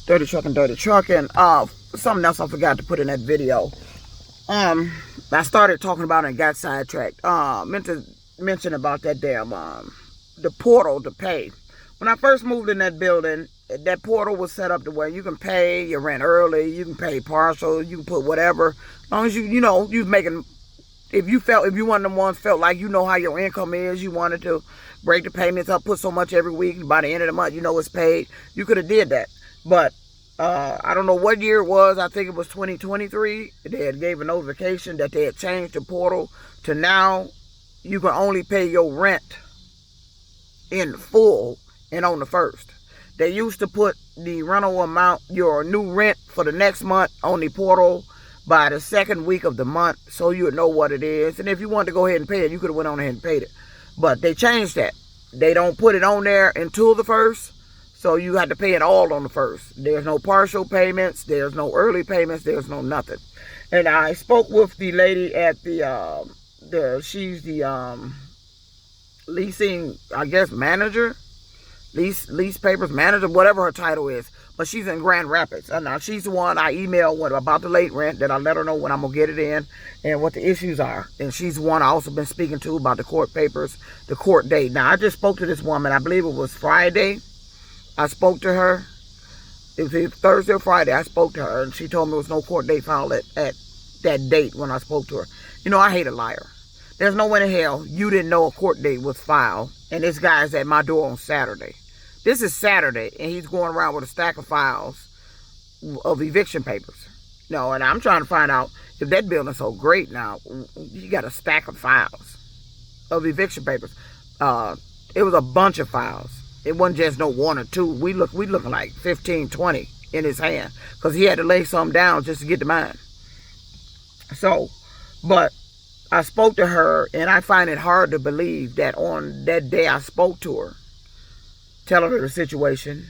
Dirty trucking, dirty trucking. Something else I forgot to put in that video. I started talking about it and got sidetracked. Meant to mention about that damn the portal to pay. When I first moved in that building, that portal was set up to where you can pay your rent early, you can pay partial, you can put whatever, as long as you know you making. If you one of them ones felt like you know how your income is, you wanted to break the payments up, put so much every week, by the end of the month you know it's paid, you could have did that. But I don't know what year it was. I think it was 2023. They had gave a notification that they had changed the portal to now you can only pay your rent in full and on the first. They used to put the rental amount, your new rent for the next month on the portal by the second week of the month, so you would know what it is. And if you wanted to go ahead and pay it, you could have went on ahead and paid it. But they changed that. They don't put it on there until the first, so you have to pay it all on the first. There's no partial payments, there's no early payments, there's no nothing. And I spoke with the lady at she's the leasing, I guess, manager, lease papers manager, whatever her title is. But she's in Grand Rapids. Now she's the one I emailed about the late rent, that I let her know when I'm gonna get it in and what the issues are. And she's the one I also been speaking to about the court papers, the court date. Now I just spoke to this woman. I believe it was Friday. I spoke to her. It was either Thursday or Friday. I spoke to her and she told me there was no court date filed at that date when I spoke to her. You know, I hate a liar. There's no way in hell you didn't know a court date was filed, and this guy's at my door on Saturday. This is Saturday, and he's going around with a stack of files of eviction papers. No, and I'm trying to find out if that building's so great now. You got a stack of files of eviction papers. It was a bunch of files. It wasn't just no one or two. We looking like 15, 20 in his hand, because he had to lay some down just to get to mine. So, but I spoke to her, and I find it hard to believe that on that day I spoke to her, telling her the situation,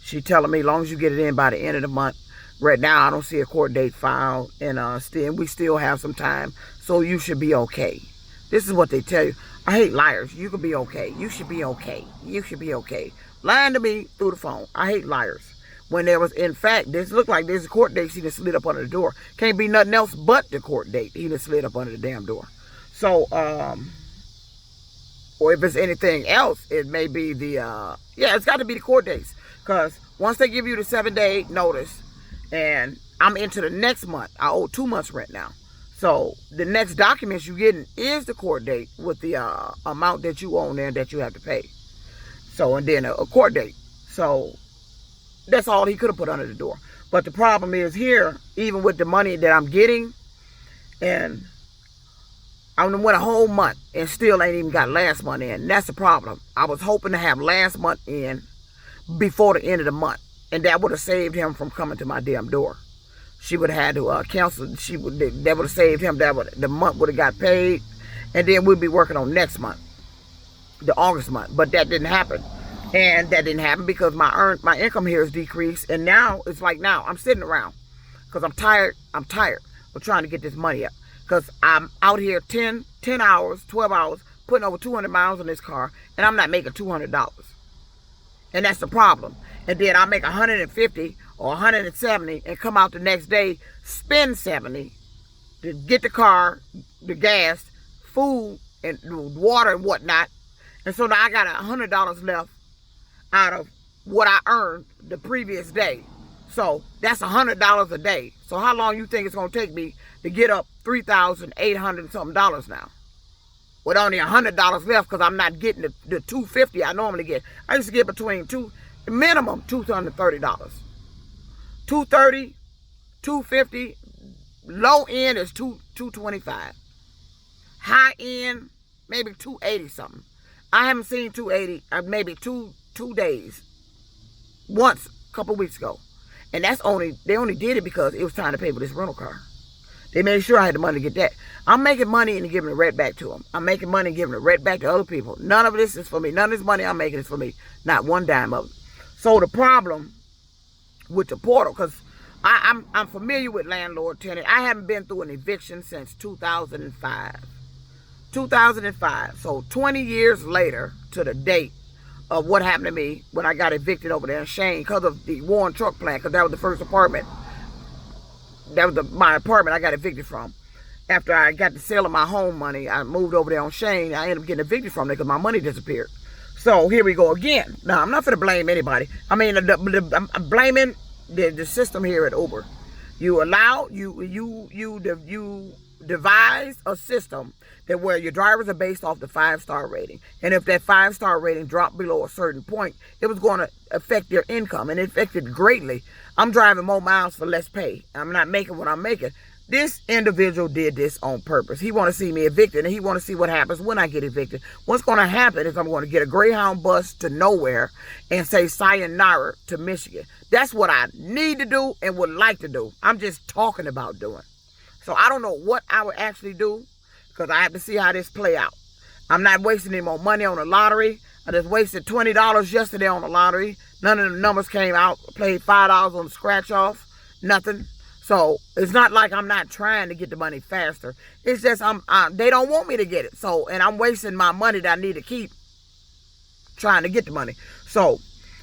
she telling me, as long as you get it in by the end of the month. Right now I don't see a court date filed, and we still have some time, so you should be okay. This is what they tell you. I hate liars. You can be okay. You should be okay. You should be okay. Lying to me through the phone. I hate liars. When there was, in fact, this looked like there's a court date she just slid up under the door. Can't be nothing else but the court date. He just slid up under the damn door. So, or if it's anything else, it may be the, it's got to be the court dates. Because once they give you the 7-day notice, and I'm into the next month, I owe 2 months rent now. So the next documents you getting is the court date with the amount that you own there that you have to pay. So, and then a court date. So that's all he could have put under the door. But the problem is here, even with the money that I'm getting, and I went a whole month and still ain't even got last month in. That's the problem. I was hoping to have last month in before the end of the month, and that would have saved him from coming to my damn door. She would have had to cancel. That would have saved him. The month would have got paid, and then we'd be working on next month, the August month. But that didn't happen, and that didn't happen because my income here is decreased, and now it's like now I'm sitting around because I'm tired. I'm tired of trying to get this money up. Because I'm out here 10 hours, 12 hours, putting over 200 miles on this car, and I'm not making $200. And that's the problem. And then I make 150 or 170 and come out the next day, spend 70 to get the car, the gas, food, and water and whatnot. And so now I got $100 left out of what I earned the previous day. So that's $100 a day. So how long you think it's going to take me to get up $3,800 something now? With only $100 left, because I'm not getting the $250 I normally get. I used to get between minimum $230. $230, $250, low end is $225. High end, maybe $280 something. I haven't seen $280, maybe two days. Once, a couple weeks ago. And they only did it because it was time to pay for this rental car. They made sure I had the money to get that. I'm making money and giving the rent back to them. I'm making money and giving the rent back to other people. None of this is for me. None of this money I'm making is for me. Not one dime of it. So the problem with the portal, because I'm familiar with landlord-tenant. I haven't been through an eviction since 2005. 2005. So 20 years later to the date of what happened to me when I got evicted over there in Shane because of the Warren Truck Plant, because that was the first apartment. That was my apartment I got evicted from. After I got the sale of my home money, I moved over there on Shane. I ended up getting evicted from there because my money disappeared. So here we go again. Now, I'm not going to blame anybody. I mean, I'm blaming the system here at Uber. You devise a system that where your drivers are based off the 5-star rating. And if that 5-star rating dropped below a certain point, it was going to affect their income. And it affected greatly. I'm driving more miles for less pay. I'm not making what I'm making. This individual did this on purpose. He want to see me evicted, and he want to see what happens when I get evicted. What's going to happen is I'm going to get a Greyhound bus to nowhere and say sayonara to Michigan. That's what I need to do and would like to do. I'm just talking about doing. So I don't know what I would actually do because I have to see how this play out. I'm not wasting any more money on the lottery. I just wasted $20 yesterday on the lottery. None of the numbers came out. I played $5 on the scratch off. Nothing. So it's not like I'm not trying to get the money faster. It's just they don't want me to get it. So, and I'm wasting my money that I need to keep trying to get the money. So,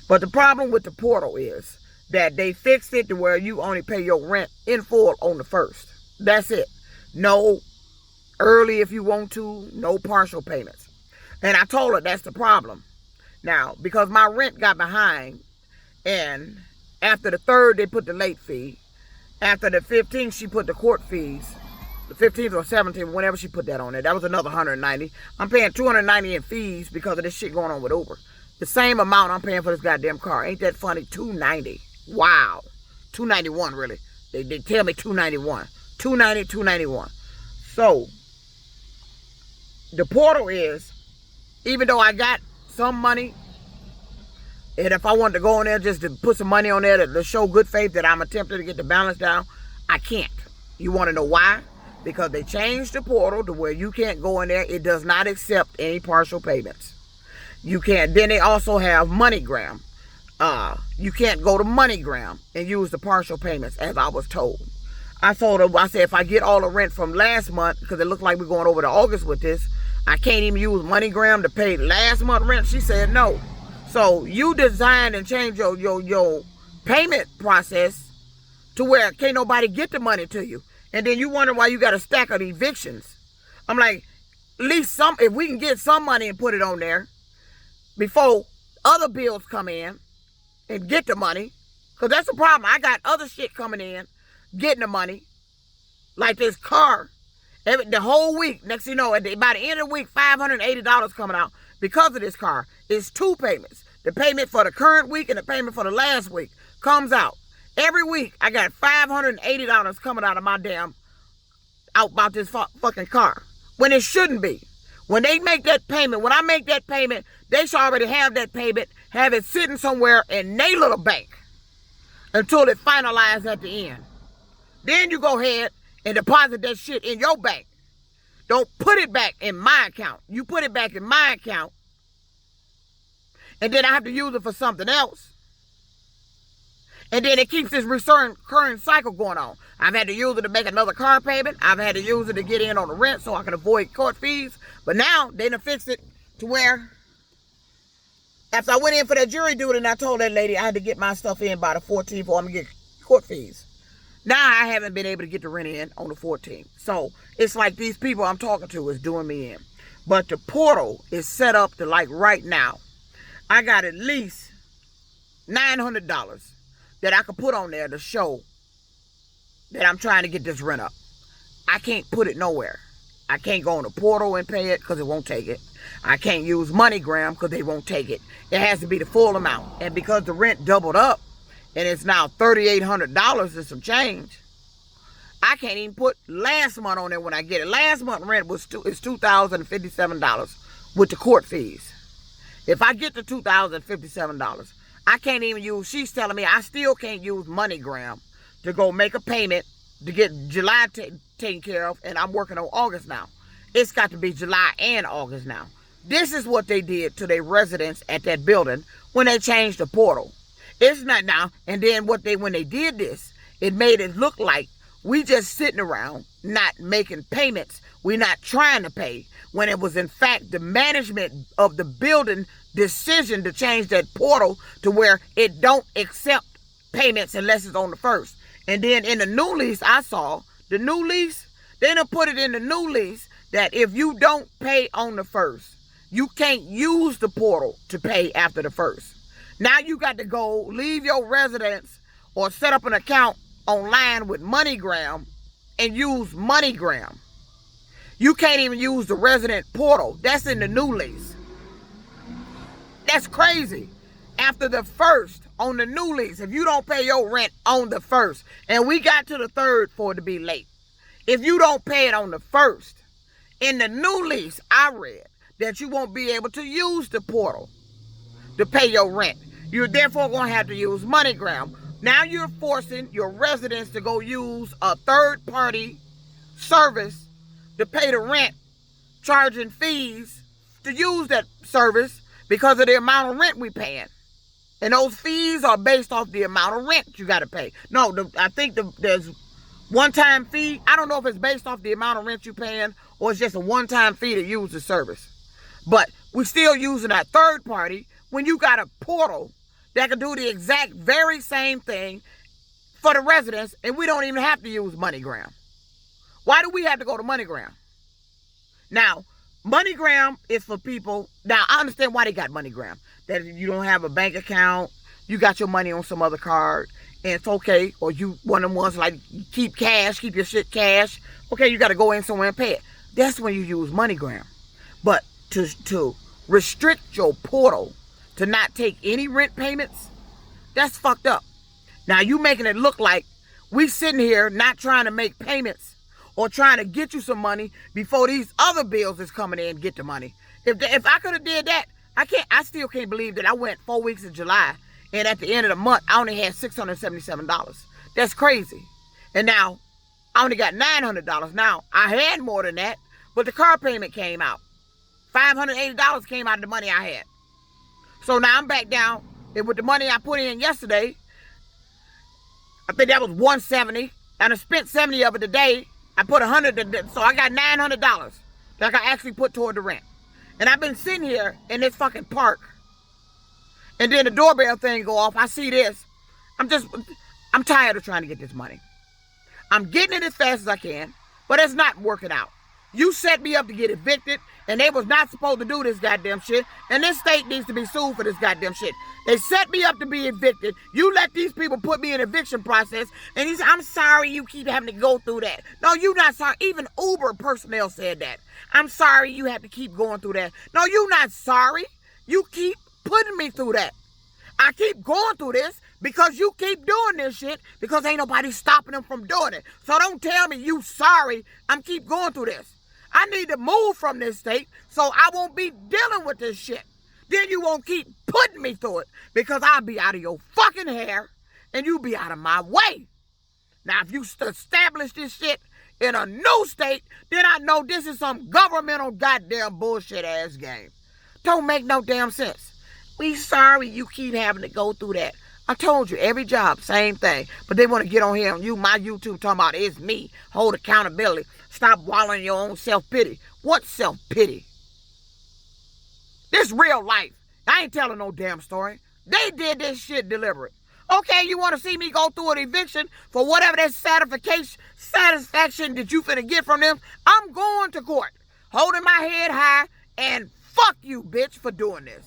but the problem with the portal is that they fixed it to where you only pay your rent in full on the 1st. That's it. No early if you want to, no partial payments. And I told her that's the problem. Now, because my rent got behind, and after the 3rd, they put the late fee. After the 15th, she put the court fees. The 15th or 17th, whenever she put that on there. That was another $190. I'm paying $290 in fees because of this shit going on with Uber. The same amount I'm paying for this goddamn car. Ain't that funny? $290. Wow. $291, really. They tell me $291. $290, $291. So, the portal is, even though I got some money, and if I wanted to go in there just to put some money on there to show good faith that I'm attempting to get the balance down, I can't. You want to know why? Because they changed the portal to where you can't go in there. It does not accept any partial payments. You can't. Then they also have MoneyGram. You can't go to MoneyGram and use the partial payments, as I was told. I told her, I said, if I get all the rent from last month, because it looks like we're going over to August with this, I can't even use MoneyGram to pay last month rent. She said no. So you design and change your payment process to where can't nobody get the money to you. And then you wonder why you got a stack of evictions. I'm like, at least if we can get some money and put it on there before other bills come in and get the money. Because that's the problem. I got other shit coming in, getting the money. Like this car. The whole week, next thing you know, by the end of the week, $580 coming out because of this car. It's 2 payments. The payment for the current week and the payment for the last week comes out. Every week, I got $580 coming out of my out about this fucking car. When it shouldn't be. When they make that payment, when I make that payment, they should already have that payment, have it sitting somewhere in their little bank until it finalizes at the end. Then you go ahead and deposit that shit in your bank. Don't put it back in my account. You put it back in my account, and then I have to use it for something else. And then it keeps this recurring cycle going on. I've had to use it to make another car payment. I've had to use it to get in on the rent so I can avoid court fees. But now they done fixed it to where after I went in for that jury duty and I told that lady I had to get my stuff in by the 14th or I'm going to get court fees. Now I haven't been able to get the rent in on the 14th. So it's like these people I'm talking to is doing me in. But the portal is set up to, like right now, I got at least $900 that I could put on there to show that I'm trying to get this rent up. I can't put it nowhere. I can't go on the portal and pay it because it won't take it. I can't use MoneyGram because they won't take it. It has to be the full amount. And because the rent doubled up, and it's now $3,800 and some change, I can't even put last month on there when I get it. Last month rent is $2,057 with the court fees. If I get the $2,057, I can't even use, she's telling me I still can't use MoneyGram to go make a payment to get July taken care of, and I'm working on August now. It's got to be July and August now. This is what they did to their residents at that building when they changed the portal. It's not now. And then when they did this, it made it look like we just sitting around not making payments. We're not trying to pay, when it was in fact the management of the building decision to change that portal to where it don't accept payments unless it's on the 1st. And then in the new lease, I saw the new lease, they done put it in the new lease that if you don't pay on the 1st, you can't use the portal to pay after the 1st. Now you got to go leave your residence or set up an account online with MoneyGram and use MoneyGram. You can't even use the resident portal. That's in the new lease. That's crazy. After the 1st on the new lease, if you don't pay your rent on the 1st, and we got to the 3rd for it to be late. If you don't pay it on the 1st, in the new lease, I read that you won't be able to use the portal to pay your rent. You're therefore going to have to use MoneyGram. Now you're forcing your residents to go use a third-party service to pay the rent, charging fees to use that service because of the amount of rent we paying. And those fees are based off the amount of rent you got to pay. No, I think there's one-time fee. I don't know if it's based off the amount of rent you're paying or it's just a one-time fee to use the service. But we're still using that third party when you got a portal that can do the exact very same thing for the residents, and we don't even have to use MoneyGram. Why do we have to go to MoneyGram? Now, MoneyGram is for people. Now, I understand why they got MoneyGram. That if you don't have a bank account, you got your money on some other card, and it's okay. Or you one of them ones like keep cash, keep your shit cash. Okay, you got to go in somewhere and pay it. That's when you use MoneyGram. But to restrict your portal to not take any rent payments, that's fucked up. Now you making it look like we sitting here not trying to make payments or trying to get you some money before these other bills is coming in and get the money. If I could have did that, I still can't believe that I went 4 weeks in July and at the end of the month I only had $677. That's crazy. And now I only got $900. Now I had more than that, but the car payment came out. $580 came out of the money I had. So now I'm back down, and with the money I put in yesterday, I think that was $170, and I spent $70 of it today. I put $100, so I got $900 that I can actually put toward the rent. And I've been sitting here in this fucking park, and then the doorbell thing go off. I see this. I'm tired of trying to get this money. I'm getting it as fast as I can, but it's not working out. You set me up to get evicted, and they was not supposed to do this goddamn shit, and this state needs to be sued for this goddamn shit. They set me up to be evicted. You let these people put me in an eviction process, and he said, I'm sorry you keep having to go through that. No, you're not sorry. Even Uber personnel said that. I'm sorry you have to keep going through that. No, you're not sorry. You keep putting me through that. I keep going through this because you keep doing this shit because ain't nobody stopping them from doing it. So don't tell me you sorry. I'm keep going through this. I need to move from this state so I won't be dealing with this shit. Then you won't keep putting me through it because I'll be out of your fucking hair and you be out of my way. Now, if you establish this shit in a new state, then I know this is some governmental goddamn bullshit ass game. Don't make no damn sense. We sorry you keep having to go through that. I told you, every job, same thing. But they want to get on here and my YouTube talking about it's me. Hold accountability. Stop wallowing in your own self-pity. What self-pity? This real life. I ain't telling no damn story. They did this shit deliberate. Okay, you want to see me go through an eviction for whatever that satisfaction that you finna get from them? I'm going to court, holding my head high, and fuck you, bitch, for doing this.